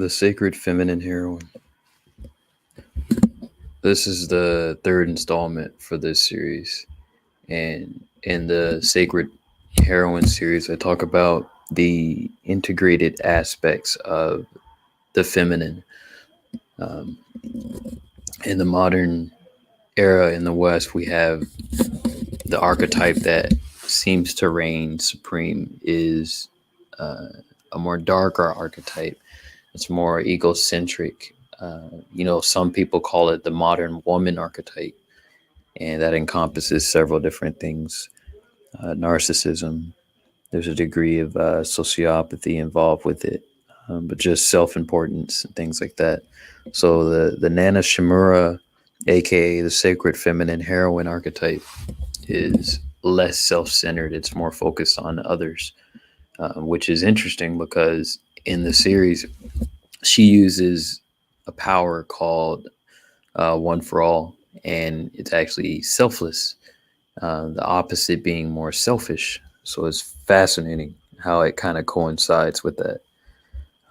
The Sacred Feminine Heroine. This is the third installment for this series. And in the Sacred Heroine series, I talk about the integrated aspects of the feminine. Um, in the modern era in the West, we have the archetype that seems to reign supreme is uh, a more darker archetype. It's more egocentric. Some people call it the modern woman archetype, and that encompasses several different things. Narcissism. There's a degree of sociopathy involved with it, but just self-importance and things like that. So the Nana Shimura, aka the sacred feminine heroine archetype, is less self-centered. It's more focused on others, which is interesting because in the series she uses a power called one for all, and it's actually selfless. The opposite being more selfish. So it's fascinating how it kind of coincides with that.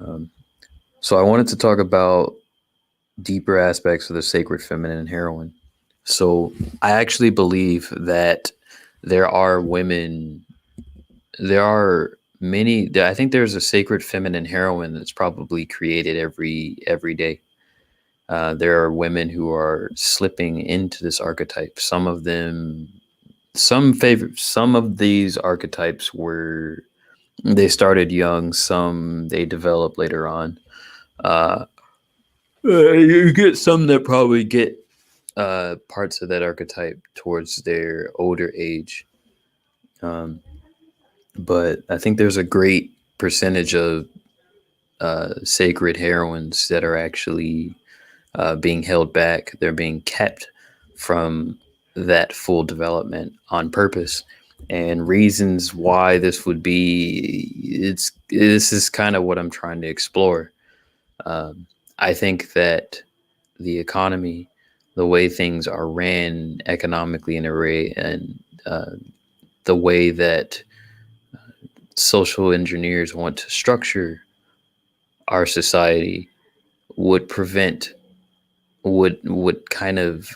Um, so I wanted to talk about deeper aspects of the sacred feminine and heroine. So I actually believe that there are women, there are many. I think there's a sacred feminine heroine that's probably created every day. There are women who are slipping into this archetype. Some of them, some of these archetypes were they started young. Some they develop later on. Uh, you get some that probably get parts of that archetype towards their older age. Um, but I think there's a great percentage of sacred heroines that are actually being held back. They're being kept from that full development on purpose. And reasons why this would be, this is kind of what I'm trying to explore. Um, I think that the economy, the way things are ran economically in a way, and the way that social engineers want to structure our society would prevent would kind of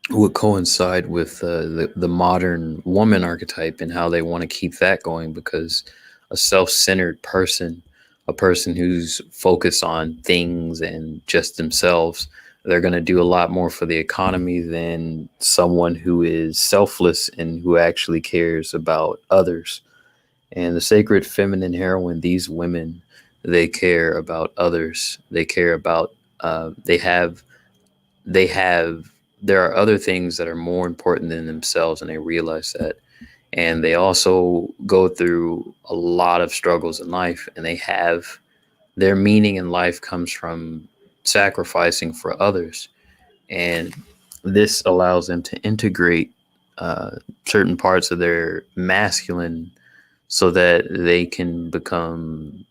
would coincide with the modern woman archetype and how they want to keep that going, because a self-centered person, a person who's focused on things and just themselves, they're going to do a lot more for the economy than someone who is selfless and who actually cares about others. And the sacred feminine heroine, these women, they care about others. They care about they have there are other things that are more important than themselves, and they realize that. And they also go through a lot of struggles in life, and they have their meaning in life comes from sacrificing for others. And this allows them to integrate uh, certain parts of their masculine so that they can become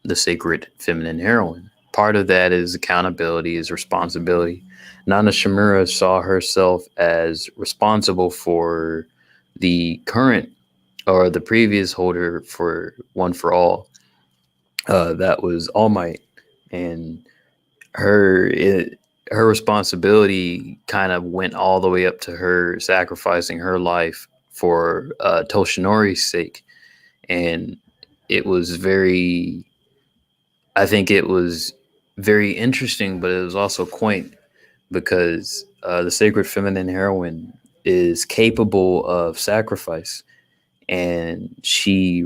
the sacred feminine heroine. Part of that is accountability, is responsibility. Nana Shimura saw herself as responsible for the current or the previous holder for One for All. That was All Might, and her responsibility kind of went all the way up to her sacrificing her life for Toshinori's sake, and it was very I think it was very interesting, but it was also quaint because the sacred feminine heroine is capable of sacrifice, and she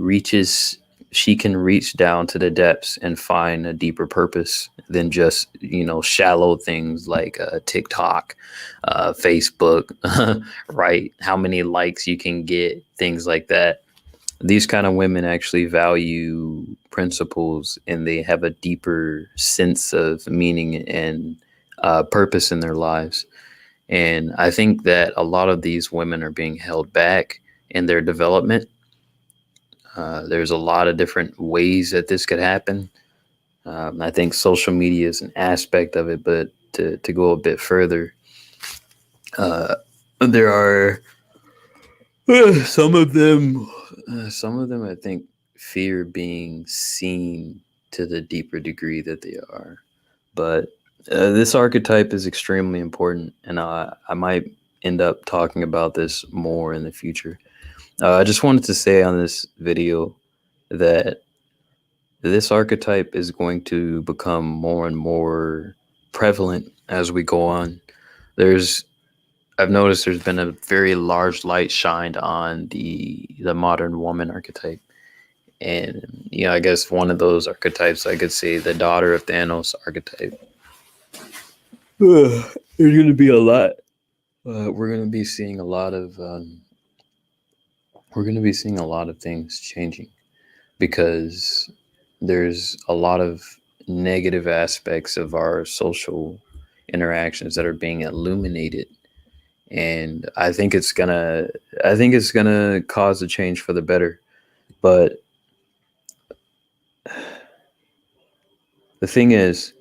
can reach down to the depths and find a deeper purpose than just shallow things like TikTok, Facebook, right? How many likes you can get, things like that. These kind of women actually value principles, and they have a deeper sense of meaning and purpose in their lives. And I think that a lot of these women are being held back in their development. There's a lot of different ways that this could happen. I think social media is an aspect of it, but to go a bit further, uh, there are some of them I think fear being seen to the deeper degree that they are. But this archetype is extremely important, and I might end up talking about this more in the future. I just wanted to say on this video that this archetype is going to become more and more prevalent as we go on. There's I've noticed there's been a very large light shined on the modern woman archetype. And I guess one of those archetypes, I could say the daughter of Thanos archetype. There's going to be a lot. We're going to be seeing a lot of things changing because there's a lot of negative aspects of our social interactions that are being illuminated, and I think it's gonna cause a change for the better. But the thing is,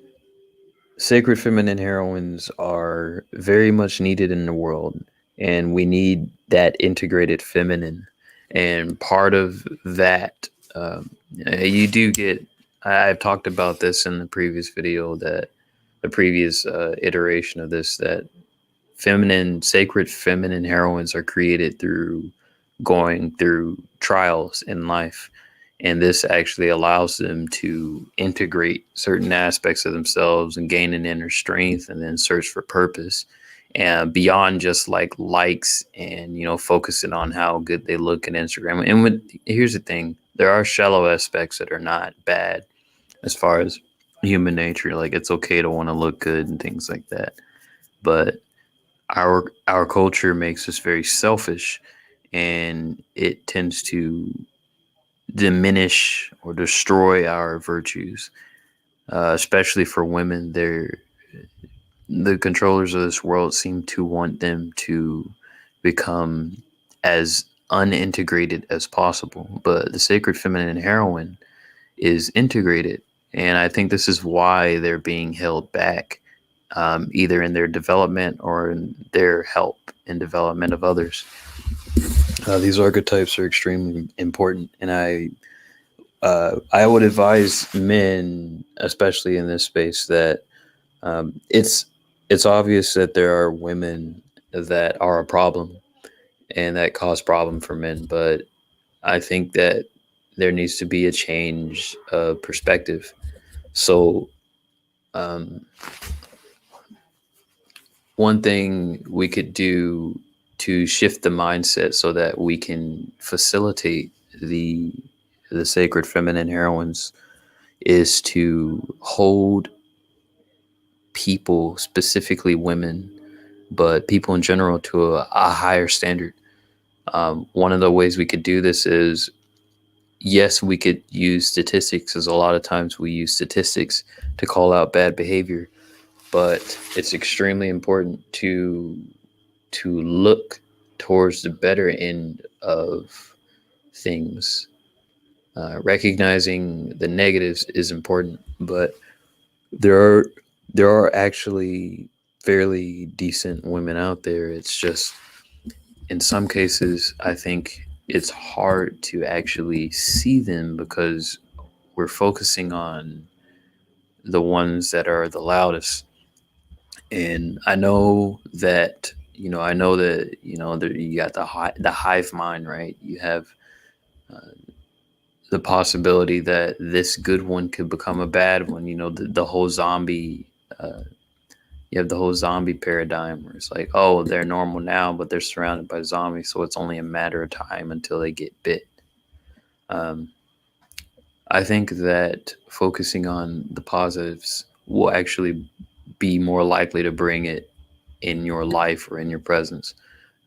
sacred feminine heroines are very much needed in the world, and we need that integrated feminine. And part of that, you do get. I've talked about this in the previous video, that the previous iteration of this, that sacred feminine heroines are created through going through trials in life. And this actually allows them to integrate certain aspects of themselves and gain an inner strength and then search for purpose. And beyond just like likes and, focusing on how good they look at Instagram. And here's the thing, there are shallow aspects that are not bad as far as human nature. Like, it's okay to want to look good and things like that. But our culture makes us very selfish, and it tends to diminish or destroy our virtues, especially for women. The controllers of this world seem to want them to become as unintegrated as possible, but the sacred feminine heroine is integrated, and I think this is why they're being held back, either in their development or in their help in development of others. These archetypes are extremely important, and I would advise men, especially in this space, that it's obvious that there are women that are a problem and that cause problem for men, but I think that there needs to be a change of perspective. So, one thing we could do to shift the mindset so that we can facilitate the sacred feminine heroines is to hold people, specifically women, but people in general, to a higher standard. One of the ways we could do this is, yes, we could use statistics, as a lot of times we use statistics to call out bad behavior, but it's extremely important to look towards the better end of things. Recognizing the negatives is important, but there are actually fairly decent women out there. It's just, in some cases, I think it's hard to actually see them because we're focusing on the ones that are the loudest. And I know that you got the hive mind, right? You have the possibility that this good one could become a bad one. The whole zombie. You have the whole zombie paradigm where it's like, oh, they're normal now, but they're surrounded by zombies, so it's only a matter of time until they get bit. I think that focusing on the positives will actually be more likely to bring it in your life or in your presence,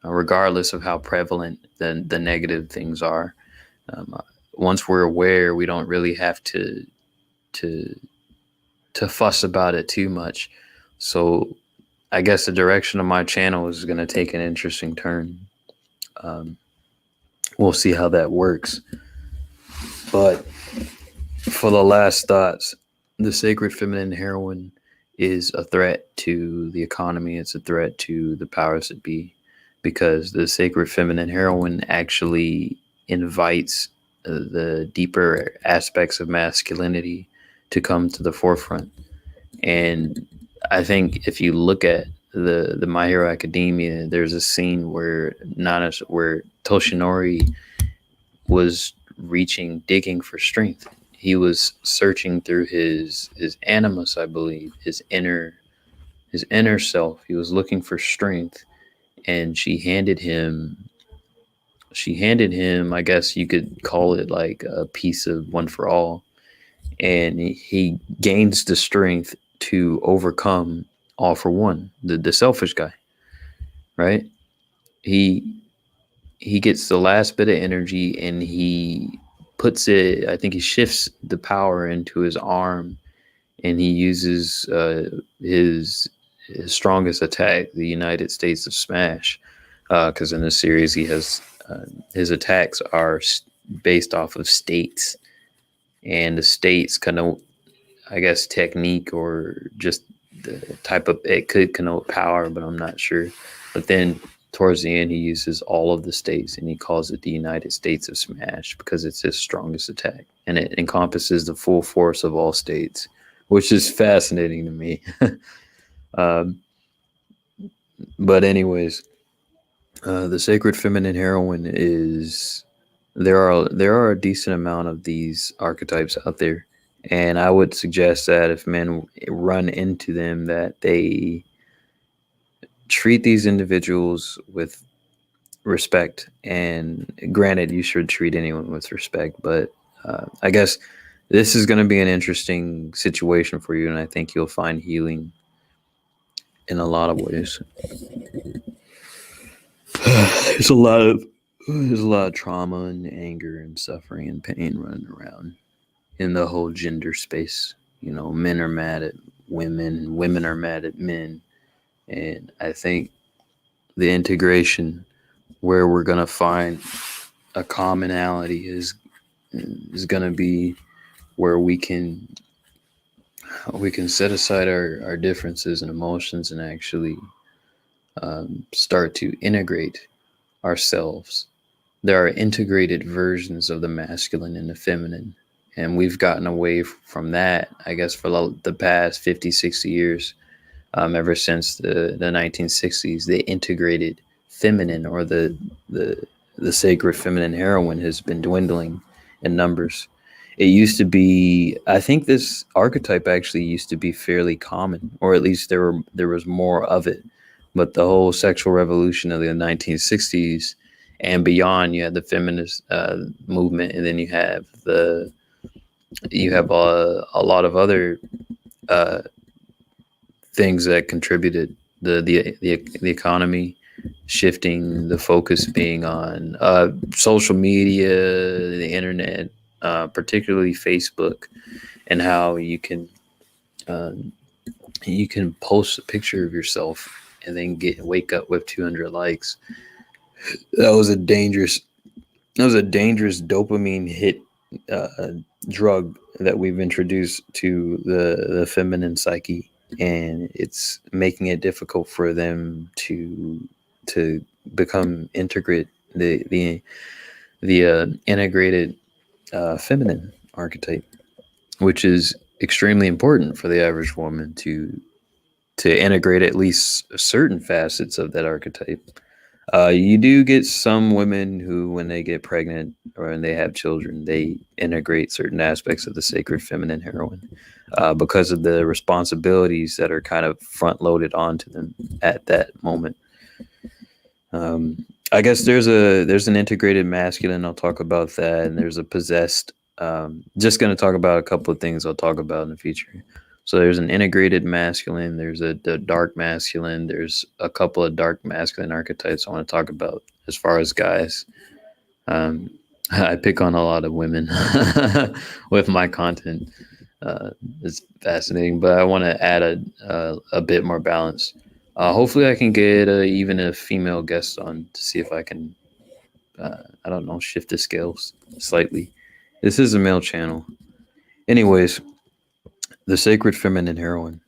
regardless of how prevalent the negative things are. Once we're aware, we don't really have to fuss about it too much. So I guess the direction of my channel is going to take an interesting turn. We'll see how that works. But for the last thoughts, the sacred feminine heroine is a threat to the economy. It's a threat to the powers that be, because the sacred feminine heroine actually invites the deeper aspects of masculinity to come to the forefront. And I think if you look at the My Hero Academia, there's a scene where where Toshinori was digging for strength. He was searching through his animus, I believe, his inner self. He was looking for strength, and she handed him, I guess you could call it like a piece of One for All, and he gains the strength to overcome All for One, the selfish guy, right? He he gets the last bit of energy, and he puts it. I think he shifts the power into his arm, and he uses his strongest attack, the United States of Smash, because in this series he has his attacks are based off of states, and the states connote, I guess, technique or just the type of, it could connote power, but I'm not sure. But then towards the end, he uses all of the states, and he calls it the United States of Smash because it's his strongest attack, and it encompasses the full force of all states, which is fascinating to me. um, but anyways, the sacred feminine heroine is, there are a decent amount of these archetypes out there, and I would suggest that if men run into them, that they treat these individuals with respect. And granted, you should treat anyone with respect, but I guess this is going to be an interesting situation for you, and I think you'll find healing in a lot of ways. There's a lot of trauma and anger and suffering and pain running around in the whole gender space. Men are mad at women, women are mad at men, and I think the integration where we're gonna find a commonality is gonna be where we can set aside our differences and emotions, and actually start to integrate ourselves. There are integrated versions of the masculine and the feminine, and we've gotten away from that, I guess, for the past 50, 60 years. Ever since the 1960s, the integrated feminine, or the sacred feminine heroine, has been dwindling in numbers. It used to be, I think this archetype actually used to be fairly common, or at least there was more of it. But the whole sexual revolution of the 1960s and beyond, you had the feminist movement, and then you have a lot of other uh, things that contributed, the economy shifting, the focus being on social media, the internet, particularly Facebook, and how uh, you can post a picture of yourself and then wake up with 200 likes. That was a dangerous dopamine hit, uh, drug that we've introduced to the feminine psyche, and it's making it difficult for them to become integrate the integrated feminine archetype, which is extremely important for the average woman to integrate at least certain facets of that archetype. You do get some women who, when they get pregnant or when they have children, they integrate certain aspects of the sacred feminine heroine, because of the responsibilities that are kind of front loaded onto them at that moment. I guess there's an integrated masculine. I'll talk about that, and there's a possessed. Just going to talk about a couple of things I'll talk about in the future. So there's an integrated masculine. There's the dark masculine. There's a couple of dark masculine archetypes I want to talk about as far as guys. Um, I pick on a lot of women with my content. It's fascinating, but I want to add a bit more balance. Hopefully, I can get even a female guest on to see if I can, I don't know, shift the scales slightly. This is a male channel. Anyways, the sacred feminine heroine.